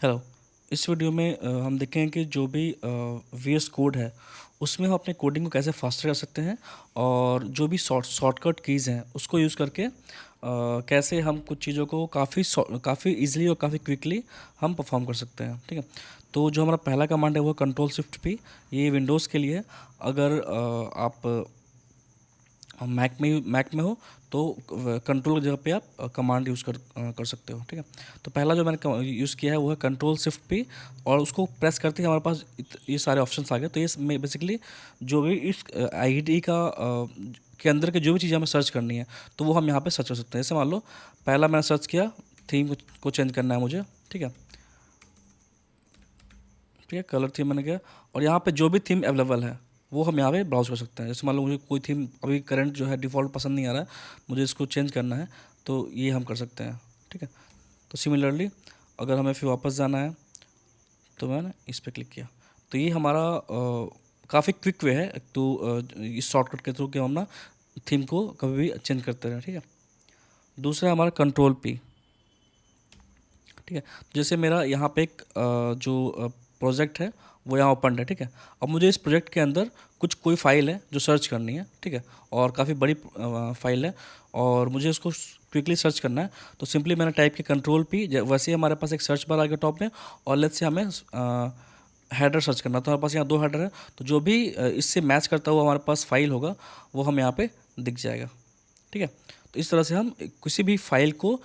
Hello. इस video में हम देखेंगे कि जो भी वीएस कोड है उसमें हम अपने कोडिंग को कैसे फास्टर कर सकते हैं और जो भी शॉर्टकट कीज़ हैं उसको यूज़ करके कैसे हम कुछ चीज़ों को काफ़ी इजीली और काफ़ी क्विकली हम परफॉर्म कर सकते हैं। ठीक है, तो जो हमारा पहला कमांड है वो कंट्रोल शिफ्ट पी। ये विंडोज़ के लिए है। अगर आप मैक में हो तो कंट्रोल की जगह पे आप कमांड यूज़ कर सकते हो। ठीक है, तो पहला जो मैंने यूज़ किया है वो है कंट्रोल शिफ्ट पी और उसको प्रेस करते ही हमारे पास ये सारे ऑप्शंस आ गए। तो ये बेसिकली जो भी इस आईडी का के अंदर के जो भी चीज़ें हमें सर्च करनी है तो वो हम यहाँ पे सर्च कर सकते हैं। जैसे मान लो पहला मैंने सर्च किया थीम को चेंज करना है मुझे। ठीक है, ठीक है, कलर थीम मैंने किया और यहाँ पे जो भी थीम अवेलेबल है वो हम यहाँ पे ब्राउज कर सकते हैं। जैसे मान लो मुझे कोई थीम अभी करंट जो है डिफ़ॉल्ट पसंद नहीं आ रहा है, मुझे इसको चेंज करना है तो ये हम कर सकते हैं। ठीक है, तो सिमिलरली अगर हमें फिर वापस जाना है तो मैंने इस पर क्लिक किया तो ये हमारा काफ़ी क्विक वे है तो इस शॉर्टकट के थ्रू कि हम ना थीम को कभी भी चेंज करते रहें। ठीक है, दूसरा हमारा कंट्रोल पी। ठीक है, जैसे मेरा यहाँ पे एक जो प्रोजेक्ट है वो यहाँ ओपन है। ठीक है, अब मुझे इस प्रोजेक्ट के अंदर कोई फाइल है जो सर्च करनी है। ठीक है, और काफ़ी बड़ी फाइल है और मुझे उसको क्विकली सर्च करना है। तो सिंपली मैंने टाइप किया कंट्रोल पी। वैसे ही हमारे पास एक सर्च बार आ गया टॉप में और लेट्स से हमें हेडर सर्च करना। तो हमारे पास यहाँ 2 हेडर है, तो जो भी इससे मैच करता हुआ हमारे पास फाइल होगा वो हम यहाँ पे दिख जाएगा। ठीक है, तो इस तरह से हम किसी भी फाइल को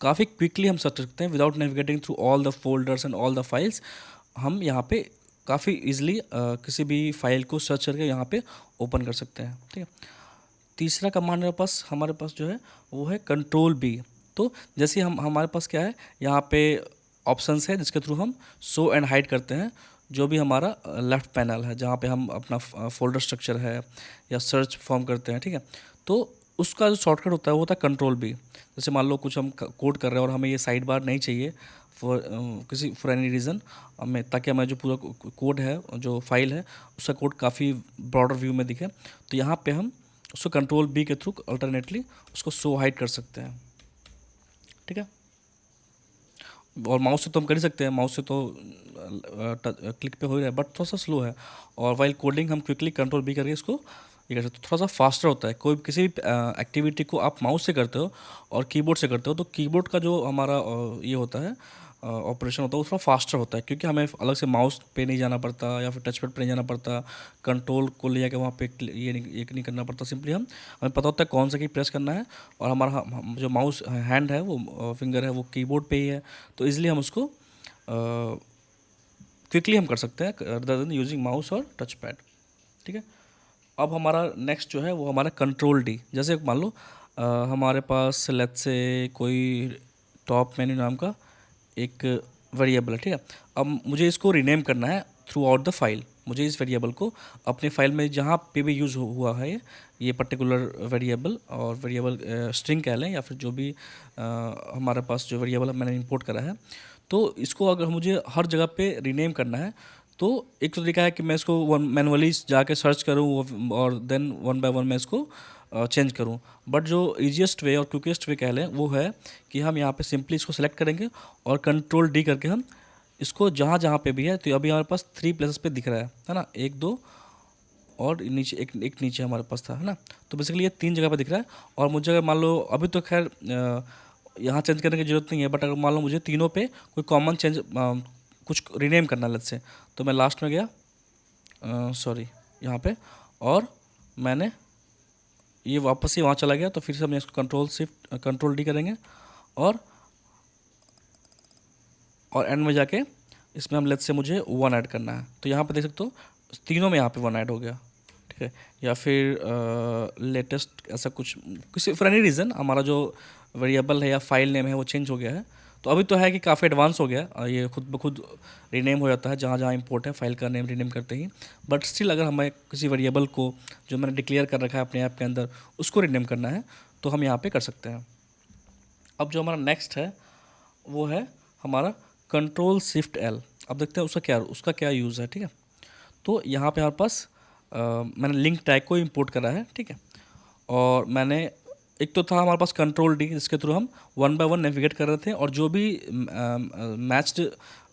काफ़ी क्विकली हम सर्च कर सकते हैं without navigating through all the folders and all the files. हम यहाँ पे काफ़ी इजीली किसी भी फाइल को सर्च करके यहाँ पे ओपन कर सकते हैं। ठीक है, तीसरा कमांड हमारे पास जो है वो है कंट्रोल बी। तो जैसे हम हमारे पास क्या है यहाँ पे ऑप्शंस है जिसके थ्रू हम शो एंड हाइड करते हैं जो भी हमारा लेफ़्ट पैनल है जहाँ पे हम अपना फोल्डर स्ट्रक्चर है या सर्च फॉर्म करते हैं। ठीक है, तो उसका जो शॉर्टकट होता है वो होता है कंट्रोल बी। जैसे मान लो कुछ हम कोड कर रहे हैं और हमें ये साइड बार नहीं चाहिए फॉर एनी रीज़न हमें, ताकि हमें जो पूरा कोड है जो फाइल है उसका कोड काफ़ी ब्रॉडर व्यू में दिखे, तो यहाँ पे हम उसको कंट्रोल बी के थ्रू अल्टरनेटली उसको शो हाइड कर सकते हैं। ठीक है, और माउस से तो हम कर ही सकते हैं, माउस से तो क्लिक पे हो ही रहा है बट थोड़ा सा स्लो है। और वाइल कोडिंग हम क्विकली कंट्रोल बी करके इसको ये कर सकते हो, थोड़ा सा फास्टर होता है। कोई किसी भी एक्टिविटी को आप माउस से करते हो और कीबोर्ड से करते हो तो कीबोर्ड का जो हमारा ये होता है ऑपरेशन होता है वो थोड़ा फास्टर होता है, क्योंकि हमें अलग से माउस पे नहीं जाना पड़ता या फिर टच पैड पे नहीं जाना पड़ता, कंट्रोल को ले जाके वहाँ पे ये नहीं करना पड़ता। सिंपली हमें पता होता है कौन सा की प्रेस करना है और हमारा जो माउस हैंड है वो फिंगर है वो कीबोर्ड पे ही है, तो इज़िली हम उसको क्विकली हम कर सकते हैं अदर देन यूजिंग माउस और टच पैड। ठीक है, अब हमारा नेक्स्ट जो है वो हमारा कंट्रोल डी। जैसे मान लो हमारे पास लेट्स से कोई टॉप मेन्यू नाम का एक वेरिएबल है। ठीक है, अब मुझे इसको रीनेम करना है थ्रू आउट द फाइल। मुझे इस वेरिएबल को अपने फाइल में जहाँ पे भी यूज़ हुआ है ये पर्टिकुलर वेरिएबल और वेरिएबल स्ट्रिंग कह लें या फिर जो भी हमारे पास जो वेरिएबल मैंने इंपोर्ट करा है, तो इसको अगर मुझे हर जगह पे रीनेम करना है तो एक तो तरीका है कि मैं इसको मैनुअली जाके सर्च करूँ और देन वन बाय वन मैं इसको चेंज करूँ। बट जो ईजिएस्ट वे और क्विकेस्ट वे कह लें वो है कि हम यहाँ पे सिंपली इसको सेलेक्ट करेंगे और कंट्रोल डी करके हम इसको जहाँ जहाँ पे भी है, तो अभी हमारे पास 3 प्लेसेस पे दिख रहा है ना, 1 2 और नीचे एक नीचे हमारे पास था, है ना। तो बेसिकली ये 3 जगह पे दिख रहा है और मुझे अगर मान लो अभी तो खैर यहाँ चेंज करने की ज़रूरत नहीं है, बट अगर मान लो मुझे तीनों पे कोई कॉमन चेंज कुछ रीनेम करना है लेट्स से, तो मैं लास्ट में गया सॉरी यहाँ पे और मैंने ये वापस ही वहाँ चला गया, तो फिर से हम इसको कंट्रोल डी करेंगे और एंड में जाके इसमें हम लेट्स से मुझे 1 ऐड करना है, तो यहाँ पे देख सकते हो तीनों में यहाँ पे 1 ऐड हो गया। ठीक है, या फिर लेटेस्ट ऐसा कुछ किसी फॉर एनी रीज़न हमारा जो वेरिएबल है या फाइल नेम है वो चेंज हो गया है। तो अभी तो है कि काफ़ी एडवांस हो गया है, ये खुद ब खुद रीनेम हो जाता है जहाँ जहाँ इंपोर्ट है फाइल का नेम रीनेम करते ही। बट स्टिल अगर हमें किसी वेरिएबल को जो मैंने डिक्लेयर कर रखा है अपने ऐप के अंदर उसको रीनेम करना है तो हम यहाँ पे कर सकते हैं। अब जो हमारा नेक्स्ट है वो है हमारा कंट्रोल शिफ्ट एल। अब देखते हैं उसका क्या यूज़ है। ठीक है, तो यहाँ पे हमारे पास मैंने लिंक टैग को इंपोर्ट करा है। ठीक है, और मैंने एक तो था हमारे पास कंट्रोल डी जिसके थ्रू हम 1 बाय 1 नेविगेट कर रहे थे और जो भी मैच्ड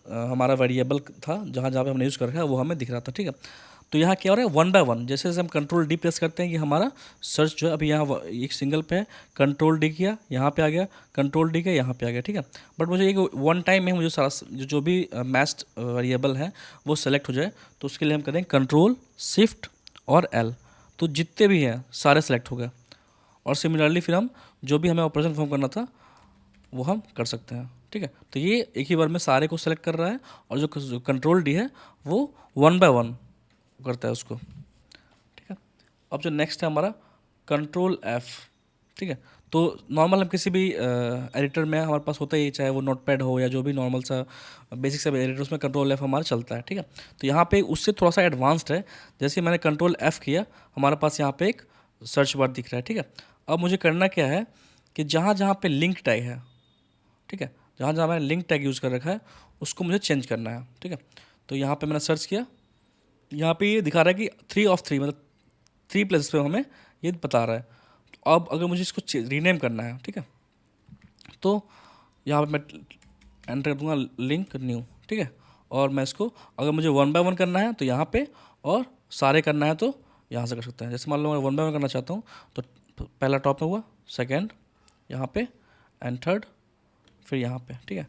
हमारा वेरिएबल था जहाँ जहाँ पे हमने यूज़ कर रखा है वो हमें दिख रहा था, ठीक है। तो यहाँ क्या हो रहा है, वन बाय वन जैसे जैसे हम कंट्रोल डी प्रेस करते हैं कि हमारा सर्च जो है अभी यहाँ एक सिंगल पे है, कंट्रोल डी किया यहाँ पे आ गया, कंट्रोल डी किया यहाँ पे आ गया, ठीक है। बट मुझे एक वन टाइम में मुझे सारा जो भी मैच्ड वेरिएबल है वो सेलेक्ट हो जाए, तो उसके लिए हम करें कंट्रोल शिफ्ट और एल, तो जितने भी हैं सारे सेलेक्ट हो गए। और सिमिलरली फिर हम जो भी हमें ऑपरेशन परफॉर्म करना था वो हम कर सकते हैं, ठीक है। तो ये एक ही बार में सारे को सेलेक्ट कर रहा है, और जो कंट्रोल डी है वो वन बाय वन करता है उसको, ठीक है। अब जो नेक्स्ट है हमारा कंट्रोल एफ, ठीक है। तो नॉर्मल हम किसी भी एडिटर में हमारे पास होता ही, चाहे वो नोटपैड हो या जो भी नॉर्मल सा बेसिक सा एडिटर, उसमें कंट्रोल एफ हमारा चलता है, ठीक है। तो यहाँ पे उससे थोड़ा सा एडवांस्ड है, जैसे मैंने कंट्रोल एफ किया हमारे पास यहाँ पे एक सर्च बार दिख रहा है, ठीक है। अब मुझे करना क्या है कि जहाँ जहाँ पे लिंक टैग है, ठीक है, जहाँ जहाँ मैंने लिंक टैग यूज़ कर रखा है उसको मुझे चेंज करना है, ठीक है। तो यहाँ पे मैंने सर्च किया, यहाँ पे ये दिखा रहा है कि 3 of 3 मतलब 3 प्लेसेस पे हमें ये बता रहा है। तो अब अगर मुझे इसको रीनेम करना है, ठीक है, तो यहाँ पे मैं एंटर कर दूँगा लिंक न्यू, ठीक है। और मैं इसको अगर मुझे वन बाय वन करना है तो यहाँ पे, और सारे करना है तो यहाँ से कर सकते हैं। जैसे मान लो मैं वन बाय वन करना चाहता हूँ तो पहला टॉप में हुआ, सेकेंड यहाँ पे, एंड थर्ड फिर यहाँ पे, ठीक है।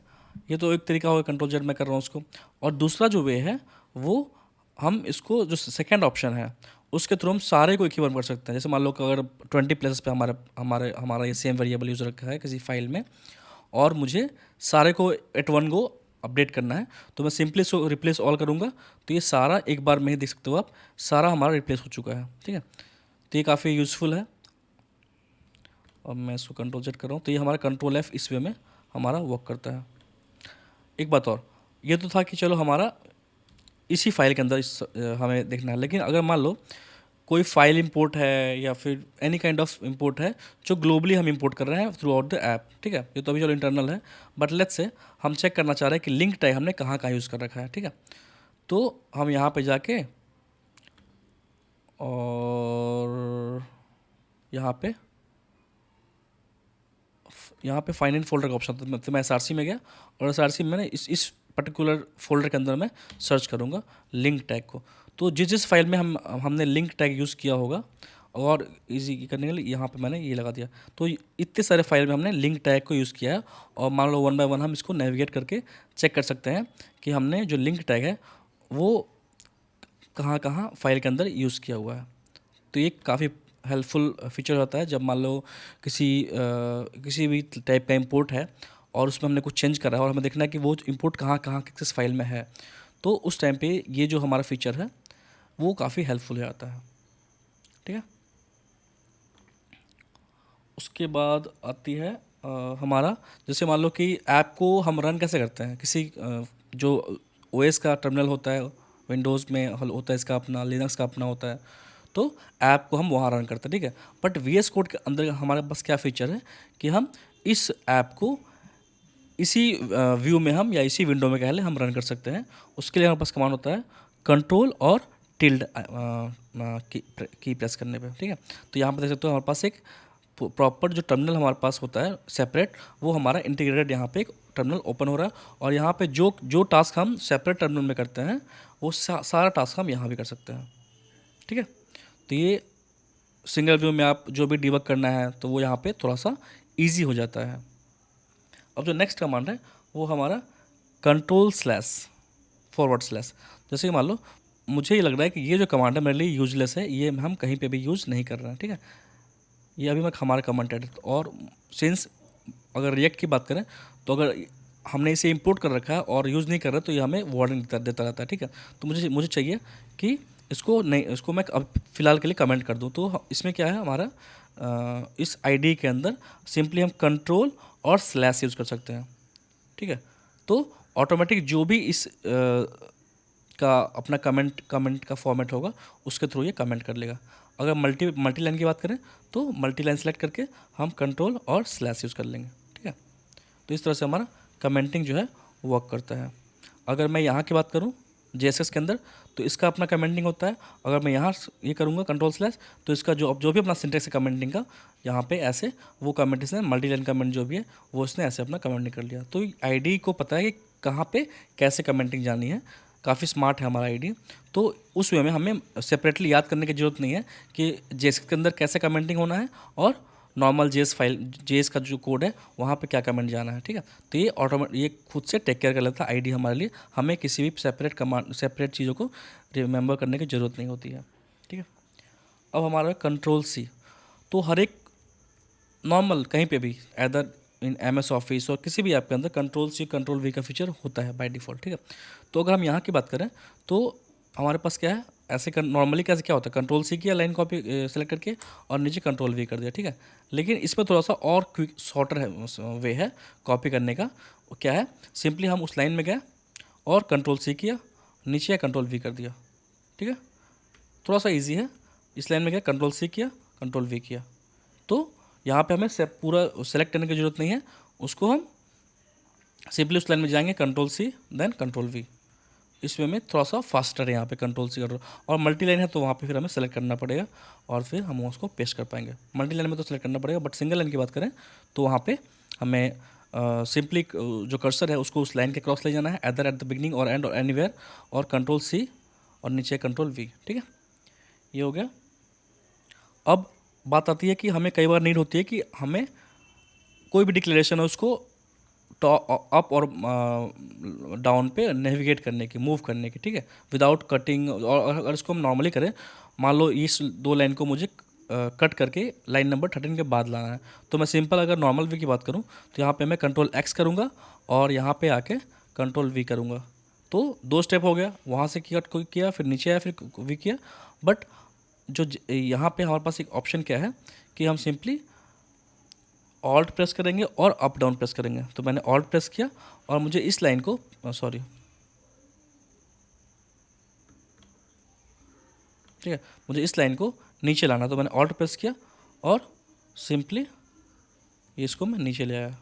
ये तो एक तरीका होगा कंट्रोल जेड में कर रहा हूँ उसको। और दूसरा जो वे है वो हम इसको जो सेकंड ऑप्शन है उसके थ्रू हम सारे को एक ही बार कर सकते हैं। जैसे मान लो कि अगर 20 प्लेसेस पे हमारा ये सेम वेरिएबल यूज़ रखा है किसी फाइल में, और मुझे सारे को एट वन गो अपडेट करना है, तो मैं सिंपली इसको रिप्लेस ऑल करूँगा, तो ये सारा एक बार में ही देख सकते हो आप, सारा हमारा रिप्लेस हो चुका है, ठीक है। तो ये काफ़ी यूज़फुल है। अब मैं इसको कंट्रोल जेड कर रहा हूँ, तो ये हमारा कंट्रोल एफ इस वे में हमारा वर्क करता है। एक बात और, ये तो था कि चलो हमारा इसी फाइल के अंदर हमें देखना है, लेकिन अगर मान लो कोई फाइल इंपोर्ट है या फिर एनी काइंड ऑफ इंपोर्ट है जो ग्लोबली हम इंपोर्ट कर रहे हैं थ्रू आउट द ऐप, ठीक है। ये तो अभी चलो इंटरनल है, बट लेट्स से हम चेक करना चाह रहे हैं कि लिंक टैग हमने कहाँ कहाँ यूज़ कर रखा है, ठीक है। तो हम यहाँ पे जाके और यहाँ पे फाइंड इन फोल्डर का ऑप्शन था, तो मैं SRC में गया और SRC में मैंने इस पर्टिकुलर फोल्डर के अंदर मैं सर्च करूँगा लिंक टैग को। तो जिस फाइल में हमने लिंक टैग यूज़ किया होगा, और इजी करने के लिए यहाँ पे मैंने ये लगा दिया, तो इतने सारे फाइल में हमने लिंक टैग को यूज़ किया है। और मान लो वन बाय वन हम इसको नेविगेट करके चेक कर सकते हैं कि हमने जो लिंक टैग है वो कहाँ कहाँ फाइल के अंदर यूज़ किया हुआ है। तो ये काफ़ी हेल्पफुल फीचर होता है जब मान लो किसी भी टाइप का इंपोर्ट है और उसमें हमने कुछ चेंज करा है और हमें देखना है कि वो इंपोर्ट कहाँ कहाँ किस फाइल में है, तो उस टाइम पे ये जो हमारा फीचर है वो काफ़ी हेल्पफुल हो जाता है, ठीक है। उसके बाद आती है हमारा, जैसे मान लो कि ऐप को हम रन कैसे करते हैं, किसी जो OS का टर्मिनल होता है, विंडोज़ में होता है इसका अपना, लिनक्स का अपना होता है, तो ऐप को हम वहाँ रन करते हैं, ठीक है। बट VS कोड के अंदर हमारे पास क्या फीचर है कि हम इस ऐप को इसी व्यू में हम या इसी विंडो में कह लें हम रन कर सकते हैं। उसके लिए हमारे पास कमांड होता है कंट्रोल और टिल्ड की प्रेस करने पे, ठीक है। तो यहाँ पर देख सकते हो हमारे पास एक प्रॉपर जो टर्मिनल हमारे पास होता है सेपरेट, वो हमारा इंटीग्रेटेड यहाँ पे एक टर्मिनल ओपन हो रहा है, और यहाँ पे जो टास्क हम सेपरेट टर्मिनल में करते हैं वो सारा टास्क हम यहाँ भी कर सकते हैं, ठीक है। तो ये सिंगल व्यू में आप जो भी डिबग करना है तो वो यहाँ पे थोड़ा सा ईजी हो जाता है। अब जो नेक्स्ट कमांड है वो हमारा कंट्रोल//, जैसे कि मान लो मुझे ये लग रहा है कि ये जो कमांड है मेरे लिए यूजलेस है, ये हम कहीं पे भी यूज़ नहीं कर रहे हैं, ठीक है। ये अभी मैं हमारा कमांड है, और सिंस अगर रिएक्ट की बात करें तो अगर हमने इसे इंपोर्ट कर रखा है और यूज़ नहीं कर रहा तो ये हमें वार्निंग देता रहता है, ठीक है। तो मुझे चाहिए कि इसको मैं अब फ़िलहाल के लिए कमेंट कर दूँ। तो इसमें क्या है हमारा इस आईडी के अंदर सिंपली हम कंट्रोल और स्लैश यूज़ कर सकते हैं, ठीक है। तो ऑटोमेटिक जो भी इस का अपना कमेंट का फॉर्मेट होगा उसके थ्रू ये कमेंट कर लेगा। अगर मल्टी लाइन की बात करें तो मल्टी लाइन सेलेक्ट करके हम कंट्रोल और स्लैश यूज़ कर लेंगे, ठीक है। तो इस तरह से हमारा कमेंटिंग जो है वर्क करता है। अगर मैं यहाँ की बात करूँ JSX के अंदर तो इसका अपना कमेंटिंग होता है। अगर मैं यहाँ ये करूँगा कंट्रोल स्लैश तो इसका जो भी अपना सिंटेक्स है कमेंटिंग का, यहाँ पे ऐसे वो कमेंट इसने मल्टी लाइन कमेंट जो भी है वो इसने ऐसे अपना कमेंटिंग कर लिया। तो आईडी को पता है कि कहाँ पे कैसे कमेंटिंग जानी है। काफ़ी स्मार्ट है हमारा आईडी। तो उस वे में हमें सेपरेटली याद करने की ज़रूरत नहीं है कि जेएस के अंदर कैसे कमेंटिंग होना है और नॉर्मल जेएस फाइल जेएस का जो कोड है वहाँ पे क्या कमेंट जाना है, ठीक है। तो ये खुद से टेक केयर कर लेता है आईडी हमारे लिए, हमें किसी भी सेपरेट चीज़ों को रिमेंबर करने की ज़रूरत नहीं होती है, ठीक है। अब हमारा कंट्रोल सी, तो हर एक नॉर्मल कहीं पे भी एदर इन MS ऑफिस और किसी भी ऐप के अंदर कंट्रोल सी कंट्रोल वी का फीचर होता है बाय डिफ़ॉल्ट, ठीक है। तो अगर हम यहाँ की बात करें तो हमारे पास क्या है, ऐसे नॉर्मली कैसे क्या होता है, कंट्रोल सी किया लाइन कॉपी सेलेक्ट करके और नीचे कंट्रोल वी कर दिया, ठीक है। लेकिन इसमें थोड़ा सा और क्विक शॉर्टर है वे है कॉपी करने का। वो क्या है, सिंपली हम उस लाइन में गए और कंट्रोल सी किया, नीचे कंट्रोल वी कर दिया, ठीक है। थोड़ा सा ईजी है। इस लाइन में गया, कंट्रोल सी किया, कंट्रोल वी किया, तो यहाँ पे हमें पूरा सेलेक्ट करने की ज़रूरत नहीं है। उसको हम सिंपली उस लाइन में जाएंगे, control C then control V. इसमें में थोड़ा सा फास्टर है यहाँ पे कंट्रोल सी कंट्रोल, और मल्टी लाइन है तो वहाँ पे फिर हमें सेलेक्ट करना पड़ेगा और फिर हम उसको पेस्ट कर पाएंगे। मल्टी लाइन में तो सेलेक्ट करना पड़ेगा, बट सिंगल लाइन की बात करें तो वहाँ पे हमें सिंपली जो कर्सर है उसको उस लाइन के क्रॉस ले जाना है, एदर एट द बिगनिंग और एंड और एनीवेयर, और कंट्रोल सी और नीचे कंट्रोल वी, ठीक है। ये हो गया। अब बात आती है कि हमें कई बार नीड होती है कि हमें कोई भी डिक्लेरेशन है उसको अप और डाउन पे नेविगेट करने की, मूव करने की, ठीक है, विदाउट कटिंग। और अगर इसको हम नॉर्मली करें, मान लो इस 2 लाइन को मुझे कट करके लाइन नंबर 13 के बाद लाना है, तो मैं सिंपल अगर नॉर्मल वी की बात करूं तो यहाँ पे मैं कंट्रोल एक्स करूँगा और यहाँ पे आके कंट्रोल वी करूँगा। तो 2 स्टेप हो गया, वहाँ से किया फिर नीचे आया फिर वी किया। बट जो यहाँ पे हमारे पास एक ऑप्शन क्या है कि हम सिंपली ऑल्ट प्रेस करेंगे और अप डाउन प्रेस करेंगे। तो मैंने ऑल्ट प्रेस किया और मुझे इस लाइन को ठीक है, मुझे इस लाइन को नीचे लाना, तो मैंने ऑल्ट प्रेस किया और सिंपली इसको मैं नीचे ले आया,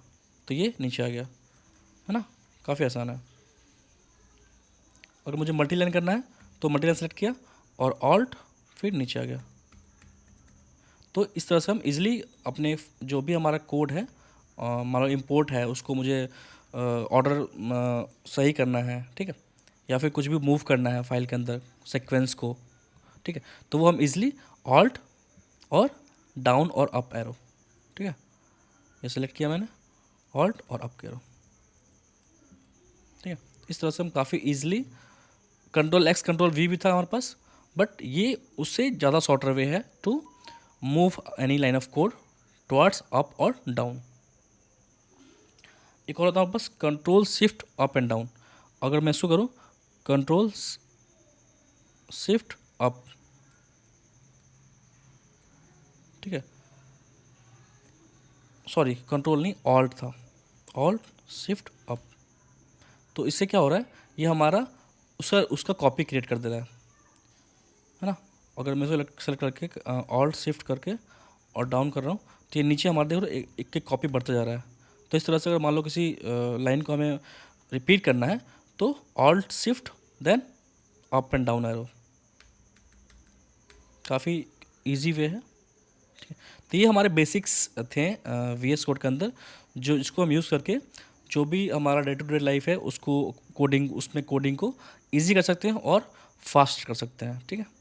तो ये नीचे आ गया, है ना। काफ़ी आसान है। अगर मुझे मल्टी लाइन करना है तो मल्टी लाइन सेलेक्ट किया और ऑल्ट फिर नीचे आ गया। तो इस तरह से हम इजीली अपने जो भी हमारा कोड है, हमारा इंपोर्ट है, उसको मुझे ऑर्डर सही करना है, ठीक है, या फिर कुछ भी मूव करना है फाइल के अंदर सीक्वेंस को, ठीक है, तो वो हम इजीली ऑल्ट और डाउन और अप एरो, ठीक है, ये सेलेक्ट किया मैंने, ऑल्ट और अप एरो, ठीक है। इस तरह से हम काफ़ी easily, control x control we भी था हमारे पास, बट ये उससे ज़्यादा शॉर्टर वे है to move any line of code towards up और डाउन। एक और होता है बस control shift up and down. अगर मैं इसको करूँ कंट्रोल शिफ्ट अप, ठीक है, सॉरी कंट्रोल नहीं ऑल्ट था, ऑल्ट शिफ्ट अप। तो इससे क्या हो रहा है, ये हमारा उसका कॉपी क्रिएट कर दे रहा है ना। अगर मैं सेलेक्ट करके ऑल्ट शिफ्ट करके और डाउन कर रहा हूँ तो ये नीचे हमारे देख रहे हो एक कॉपी बढ़ता जा रहा है। तो इस तरह से अगर मान लो किसी लाइन को हमें रिपीट करना है तो alt shift then up and down arrow, काफ़ी इजी वे है, ठीक है। तो ये हमारे बेसिक्स थे VS कोड के अंदर, जो इसको हम यूज़ करके जो भी हमारा डे टू डे लाइफ है उसको कोडिंग को ईजी कर सकते हैं और फास्ट कर सकते हैं, ठीक है।